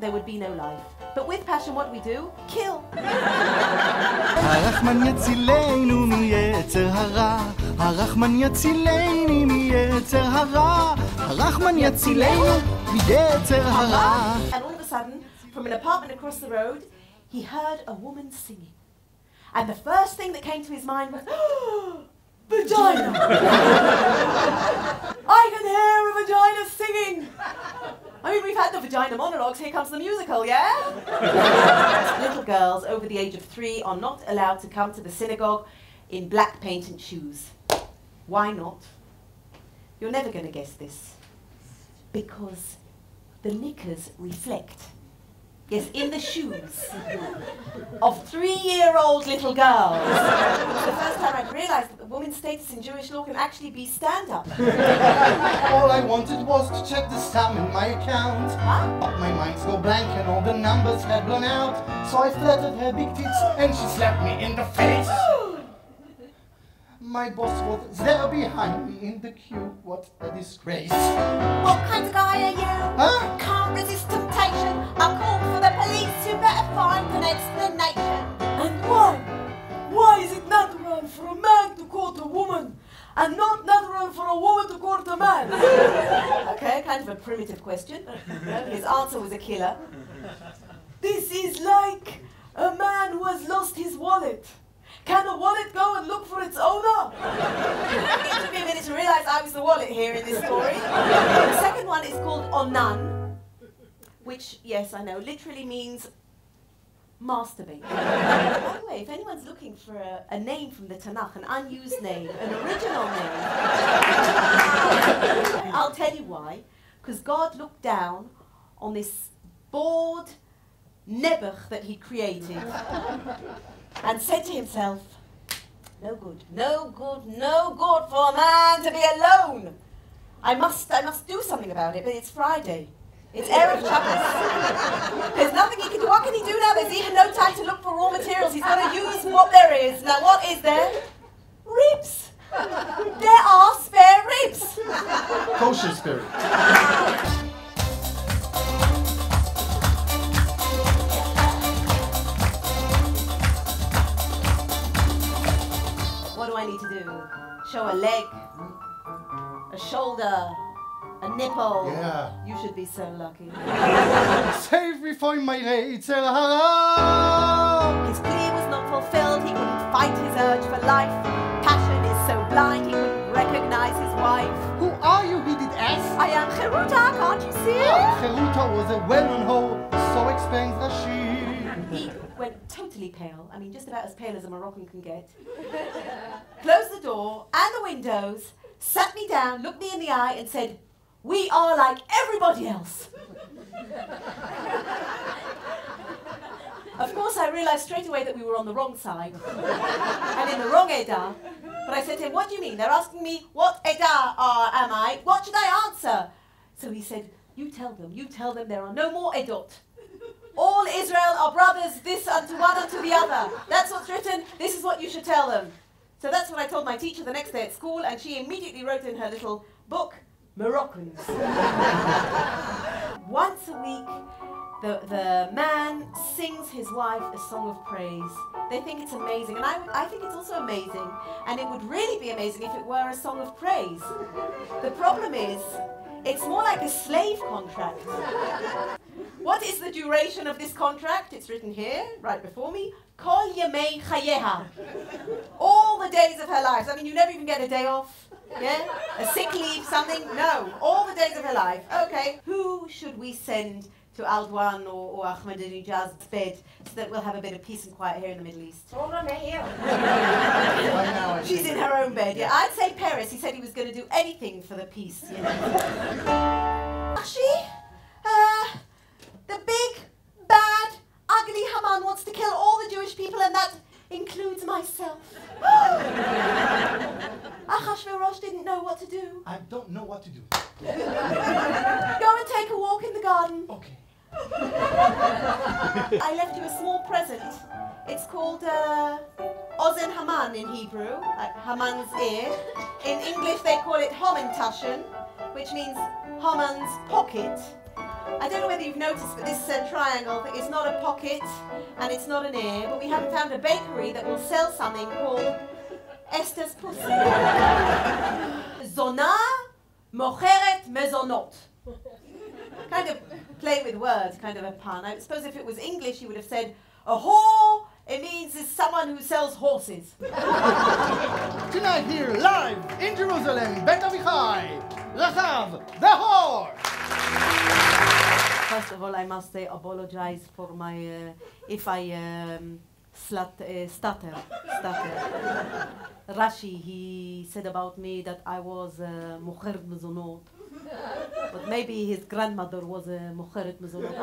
there would be no life. But with passion, what do we do? Kill. הרחמן יצילנו מיצר הרע, הרחמן יצילנו מיצר הרע, הרחמן יצילנו מיצר הרע. And all of a sudden, from an apartment across the road, he heard a woman singing. And the first thing that came to his mind was, vagina! I can hear a vagina singing! I mean, we've had the vagina monologues, here comes the musical, yeah? Little girls over the age of 3 are not allowed to come to the synagogue in black painted shoes. Why not? You're never going to guess this. Because the knickers reflect. Yes, in the shoes of 3-year-old little girls. It was the first time I'd realised that the woman's status in Jewish law can actually be stand-up. All I wanted was to check the sum in my account. Huh? But my mind's go blank and all the numbers had blown out. So I flattered her big tits and she slapped me in the face. My boss was there behind me in the queue. What a disgrace. What kind of guy are you? Huh? Can't resist temptation. I'll call for the police. You better find an explanation. And why? Why is it natural for a man to court a woman and not natural for a woman to court a man? Okay, kind of a primitive question. His answer was a killer. This is like a man who has lost his wallet. Can a wallet go and look for its owner? It took me a minute to realise I was the wallet here in this story. The second one is called onan, which, yes, I know, literally means masturbate. By the way, if anyone's looking for a name from the Tanakh, an unused name, an original name, I'll tell you why. Because God looked down on this bored nebuch that he created and said to himself, no good, no good, no good for a man to be alone. I must do something about it, but it's Friday. It's Erev Shabbos. There's nothing he can do. What can he do now? There's even no time to look for raw materials. He's got to use what there is. Now, what is there? Ribs. There are spare ribs. Kosher spirit. What do I need to do? Show a leg, a shoulder, a nipple. Yeah. You should be so lucky. Save me from my Yetzer Hara. His plea was not fulfilled. He couldn't fight his urge for life. Passion is so blind he couldn't recognize his wife. Who are you? He did ask. I am Cheruta, can't you see? Cheruta was a well-known hoe, so explains Rashi. He went totally pale. I mean, just about as pale as a Moroccan can get. Closed the door and the windows, sat me down, looked me in the eye and said, "We are like everybody else." Of course, I realized straight away that we were on the wrong side and in the wrong Edah. But I said to him, "What do you mean? They're asking me what Edah am I? What should I answer?" So he said, you tell them there are no more Edot. All Israel are brothers, this unto one unto the other. That's what's written, this is what you should tell them. So that's what I told my teacher the next day at school, and she immediately wrote in her little book, Moroccans. Once a week, the man sings his wife a song of praise. They think it's amazing, and I think it's also amazing, and it would really be amazing if it were a song of praise. The problem is, it's more like a slave contract. What is the duration of this contract? It's written here, right before me. Kol yemei chayeha. All the days of her life. I mean, you never even get a day off. Yeah? A sick leave, something? No. All the days of her life. Okay. Who should we send to Aldwan or Ahmadinejad's bed so that we'll have a bit of peace and quiet here in the Middle East? She's in her own bed, yeah. I'd say Paris. He said he was going to do anything for the peace, you know. Actually, the big, bad, ugly Haman wants to kill all the Jewish people, and that includes myself. Achashverosh didn't know what to do. I don't know what to do. Go and take a walk in the garden. Okay. I left you a small present. It's called Ozen Haman in Hebrew, like Haman's ear. In English they call it Homentashen, which means Haman's pocket. I don't know whether you've noticed, but this triangle is not a pocket and it's not an ear, but we haven't found a bakery that will sell something called Esther's pussy. Zona mocheret mezonot. Kind of play with words, kind of a pun. I suppose if it was English, you would have said, a whore, it means is someone who sells horses. Tonight here, live in Jerusalem, Bet Avichai, Rahav, the whore! First of all, I must apologize for my, if I stutter. Rashi, he said about me that I was mocheret mezonot. But maybe his grandmother was a mocheret mezonot.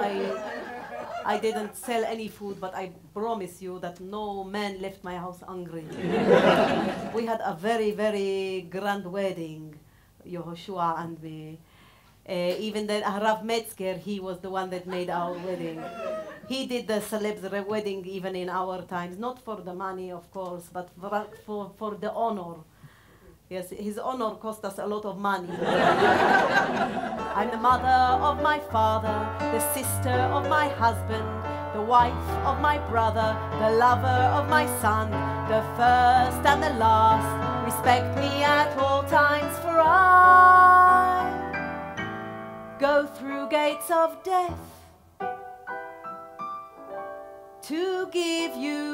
I didn't sell any food, but I promise you that no man left my house hungry. We had a very, very grand wedding, Yehoshua and me. Even the Rav Metzger, he was the one that made our wedding. He did the celebs' wedding even in our times, not for the money, of course, but for the honor. Yes, his honor cost us a lot of money. I'm the mother of my father, the sister of my husband, the wife of my brother, the lover of my son, the first and the last. Respect me at all times, for I go through gates of death to give you